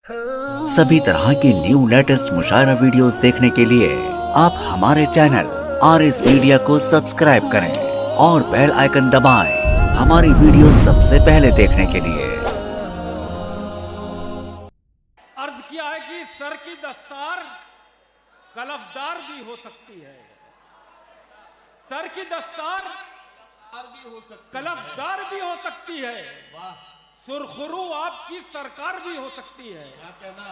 सभी तरह की न्यू लेटेस्ट मुशायरा वीडियोस देखने के लिए आप हमारे चैनल RS मीडिया को सब्सक्राइब करें और बेल आइकन दबाएं हमारी वीडियो सबसे पहले देखने के लिए। अर्ज किया है कि सर की दस्तार कलफदार भी हो सकती है, सर की दस्तार कलफदार भी हो सकती है, सुरखरू आपकी सरकार भी हो सकती है। क्या कहना?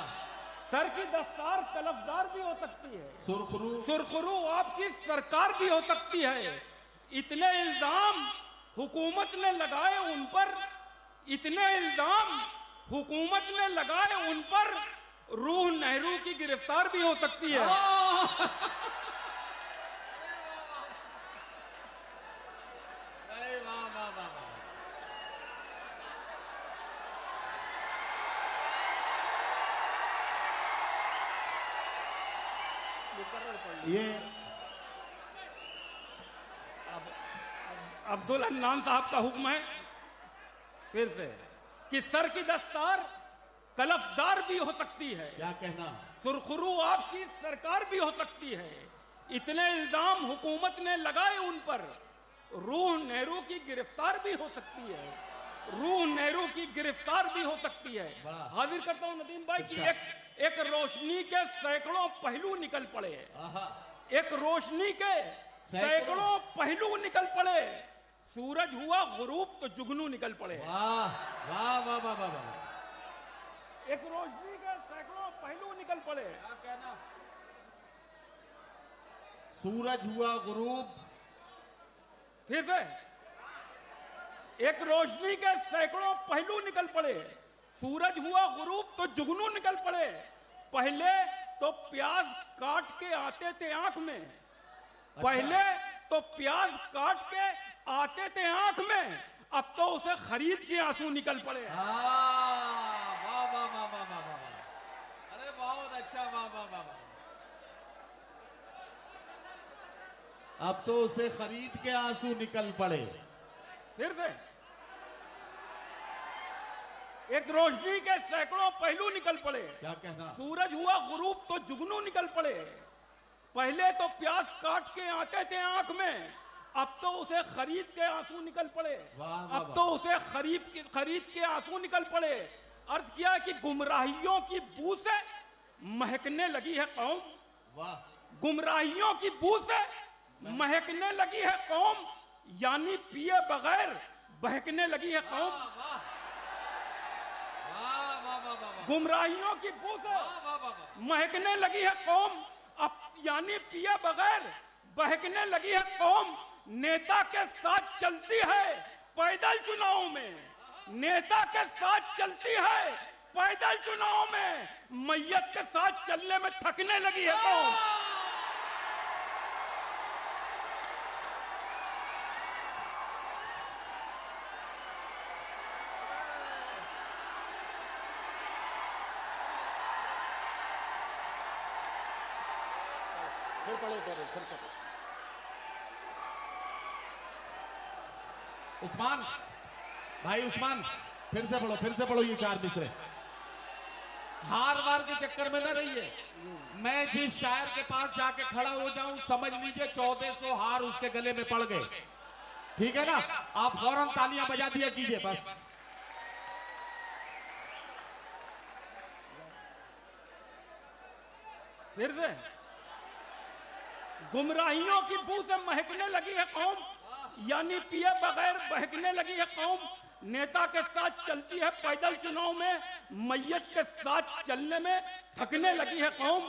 सर की दस्तार कलफदार भी हो सकती है, सुरखरू आपकी सरकार भी हो सकती है। इतने इल्जाम हुकूमत ने लगाए उन पर, इतने इल्जाम हुकूमत ने लगाए उन पर, रूह नेहरू की गिरफ्तार भी हो सकती है। ये अब्दुल अन्नान साहब का हुक्म है फिर से कि सर की दस्तार कलफदार भी हो सकती है, क्या कहना? सुरखरू आपकी सरकार भी हो सकती है। इतने इल्जाम हुकूमत ने लगाए उन पर, रूह नेहरू की गिरफ्तार भी हो सकती है, रूह नेहरू की गिरफ्तार भी हो सकती है। हाजिर करता हूं नदीम भाई की एक रोशनी के सैकड़ों पहलू निकल पड़े, एक रोशनी के सैकड़ों पहलू निकल पड़े। सूरज हुआ गुरूब तो जुगनू निकल पड़े। वाह वाह वाह वाह वाह वाह। एक रोशनी के सैकड़ों पहलू निकल पड़े। क्या कहना? सूरज हुआ गुरूब, फिर से एक रोशनी के सैकड़ों पहलू निकल पड़े। सूरज हुआ गुरूब तो जुगनू निकल पड़े। पहले तो प्याज काट के आते थे आंख में, पहले तो प्याज काट के आते थे आंख में, अब तो उसे खरीद के आंसू निकल पड़े। वाह वाह वाह वाह वाह वाह। अरे बहुत अच्छा, वाह वाह वाह वाह। अब तो उसे खरीद के आंसू निकल पड़े। फिर से एक रोशनी के सैकड़ों पहलू निकल पड़े। क्या कहना? सूरज हुआ गुरूब तो जुगनू निकल पड़े। पहले तो प्याज काट के आते थे आंख में, अब तो उसे खरीद के आंसू निकल पड़े। अब तो उसे खरीद के आंसू निकल पड़े। अर्ज किया कि गुमराहियों की बू से महकने लगी है कौम, वाह। गुमराहियों की बू से महकने लगी है कौम, यानी पिए बगैर बहकने लगी है कौम। गुमराहियों की बू से महकने लगी है कौम, अब यानी पिए बगैर बहकने लगी है कौम। नेता के साथ चलती है पैदल चुनाव में, नेता के साथ चलती है पैदल चुनाव में, मैयत के साथ चलने में थकने लगी है कौम। उस्मान भाई, उस्मान फिर से पढ़ो ये चार मिसरे। हार वार के चक्कर में न रहिए। मैं जिस शायर के पास जाके खड़ा हो जाऊं, समझ लीजिए 1400 हार उसके गले में पड़ गए। ठीक है ना? आप फौरन तालियां बजा दिया कीजिए बस। फिर से गुमराहियों की बू से महकने लगी है कौम, यानी पिए बगैर बहकने लगी है कौम। नेता के साथ चलती है पैदल चुनाव में, मैयत के साथ चलने में थकने लगी है कौम,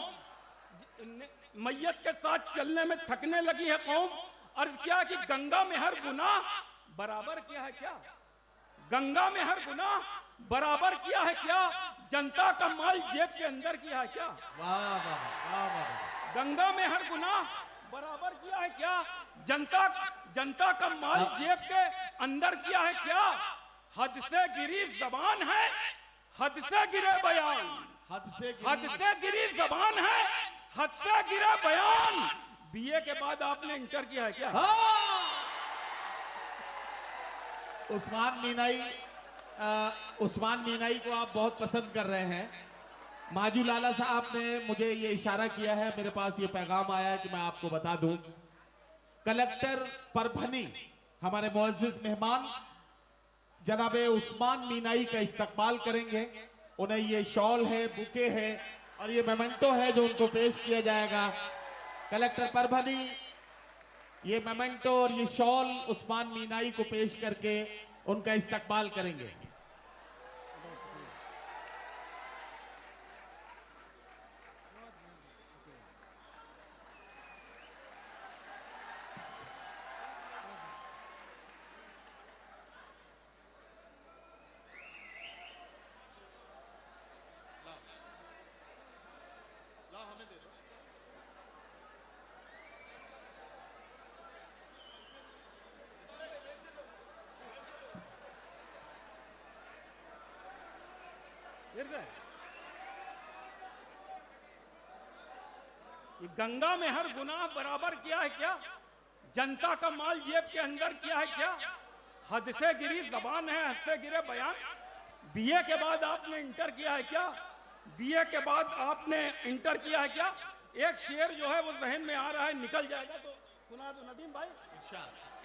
मैयत के साथ चलने में थकने लगी है कौम। अर्ज किया कि गंगा में हर गुनाह बराबर किया है क्या, गंगा में हर गुनाह बराबर किया है क्या, जनता का माल जेब के अंदर किया है क्या। वाह वाह वाह वाह। गंगा में हर गुनाह बराबर किया है क्या, जनता का माल जेब के अंदर किया है क्या। हद से गिरी जबान है, हद से गिरे बयान, हद से गिरी जबान है, हद से गिरे बयान। बीए के बाद आपने इंटर किया है क्या? उस्मान मीनाई को आप बहुत पसंद कर रहे हैं। माजू लाला साहब ने मुझे ये इशारा किया है, मेरे पास ये पैगाम आया है कि मैं आपको बता दूं। कलेक्टर परभनी हमारे मुअज्जिज मेहमान जनाब उस्मान मीनाई का इस्तकबाल करेंगे। उन्हें ये शॉल है, बुके है और ये मेमेंटो है जो उनको पेश किया जाएगा। कलेक्टर परभनी ये मेमेंटो और ये शॉल उस्मान मीनाई को पेश करके उनका इस्तकबाल करेंगे। ये गंगा में हर गुनाह बराबर किया है क्या? जनता का माल जेब के अंदर किया है क्या? हद से गिरी जबान है, हद से गिरे बयान। बीए के बाद आपने इंटर किया है क्या? बीए के बाद आपने इंटर किया है क्या? एक शेर जो है वो जहन में आ रहा है, निकल जाएगा तो सुना दो नदीम भाई।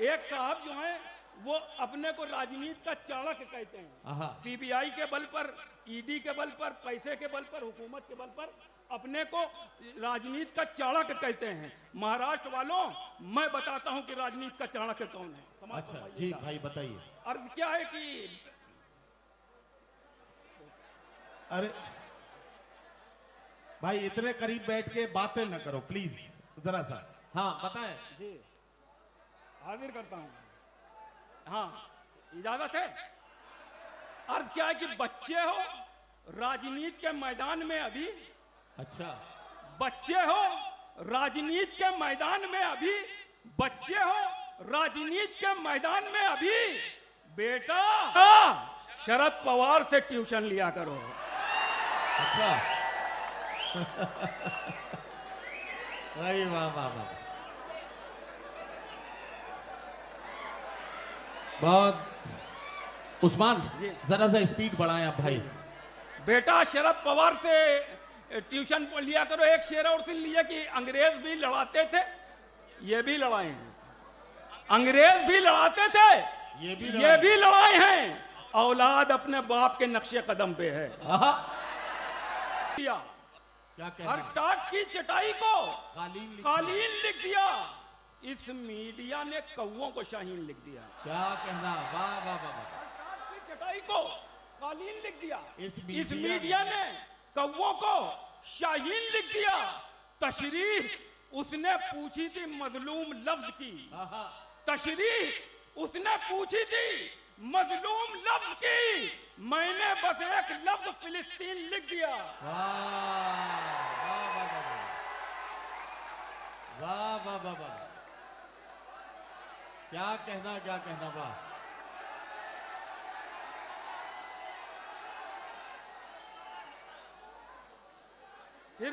एक साहब जो है वो अपने को राजनीति का चाणक्य कहते हैं। सीबीआई के बल पर, ईडी के बल पर, पैसे के बल पर, हुकूमत के बल पर अपने को राजनीति का चाणक्य कहते हैं। महाराष्ट्र वालों, मैं बताता हूं कि राजनीति का चाणक्य कौन है। अच्छा जी भाई बताइए। अर्थ क्या है कि अरे भाई इतने करीब बैठ के बातें न करो प्लीज, जरा सा। हाँ बताएं जी, हाजिर करता हूं। हाँ, इजाजत है। अर्थ क्या है कि बच्चे हो राजनीति के मैदान में अभी। अच्छा, बच्चे हो राजनीति के मैदान में अभी, बच्चे हो राजनीति के मैदान में अभी। बेटा शरद पवार से ट्यूशन लिया करो। अच्छा भाई वाह वाह वाह, बहुत। उस्मान जरा सा स्पीड बढ़ाएं आप भाई। बेटा शरद पवार से ट्यूशन लिया करो। एक शेर और सुन लिया कि अंग्रेज भी लड़ाते थे, ये भी लड़ाए हैं। अंग्रेज भी लड़ाते थे, ये भी लड़ाए हैं। औलाद अपने बाप के नक्शे कदम पे है। क्या हर टाट की चटाई को कालीन लिख दिया। इस मीडिया ने कौवों को शाहीन लिख दिया। क्या कहना, वाह वाह वाह। हर टाट की चटाई को कालीन लिख दिया। इस मीडिया ने कौवों को शाहीन लिख दिया। तशरीह उसने पूछी थी मजलूम लफ्ज की। तशरीह उसने पूछी थी मजलूम लफ्ज की। मैंने बस एक लफ्ज फिलिस्तीन लिख दिया। वाह वाह वाह वाह, क्या कहना, क्या कहना, वाह। फिर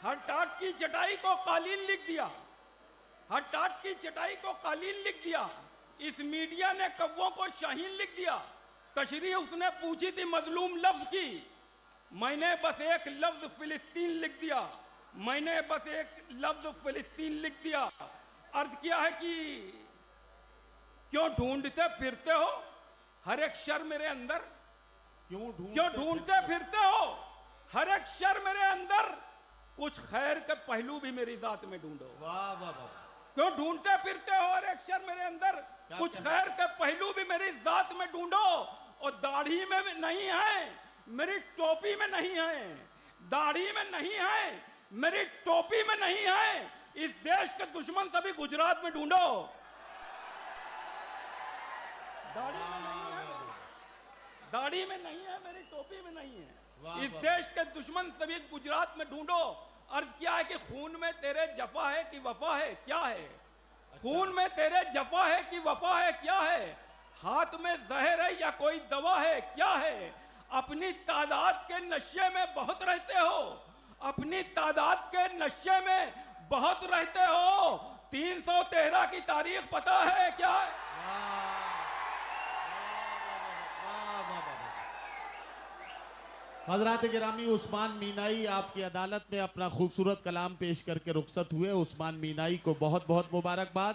हर टाट की चटाई को कालीन लिख दिया। हर टाट की चटाई को कालीन लिख दिया। इस मीडिया ने कौवों को शाहीन लिख दिया। तशरीह उसने पूछी थी मजलूम लफ्ज की। मैंने बस एक लफ्ज फिलिस्तीन लिख दिया। मैंने बस एक लफ्ज फिलिस्तीन लिख दिया। अर्थ क्या है कि क्यों ढूंढते फिरते हो हर एक शर मेरे अंदर? क्यों ढूंढते फिरते हो हर एक शर मेरे अंदर? कुछ खैर के पहलू भी मेरी जात में ढूंढो। वाह वाह वाह। क्यों ढूंढते फिरते हो हर एक शर मेरे अंदर? कुछ खैर के पहलू भी मेरी जात में ढूंढो। और दाढ़ी में नहीं है, मेरी टोपी में नहीं है। दाढ़ी में नहीं है, मेरी टोपी में नहीं है। इस देश के दुश्मन सभी गुजरात में ढूंढो। दाढ़ी में नहीं है, दाढ़ी में नहीं है, मेरी टोपी में नहीं है। इस देश के दुश्मन सभी गुजरात में ढूंढो। अर्थ क्या है कि खून में तेरे जफा है कि वफा है, क्या है? खून में तेरे जफा है कि वफा है, क्या है? हाथ में जहर है या कोई दवा है, क्या है? अपनी तादाद के नशे में बहुत रहते हो। अपनी तादाद के नशे में बहुत रहते हो। 313 की तारीख पता है क्या? वाह वाह वाह वाह। हजरात गिरामी, उस्मान मीनाई आपकी अदालत में अपना खूबसूरत कलाम पेश करके रुखसत हुए। उस्मान मीनाई को बहुत बहुत मुबारकबाद।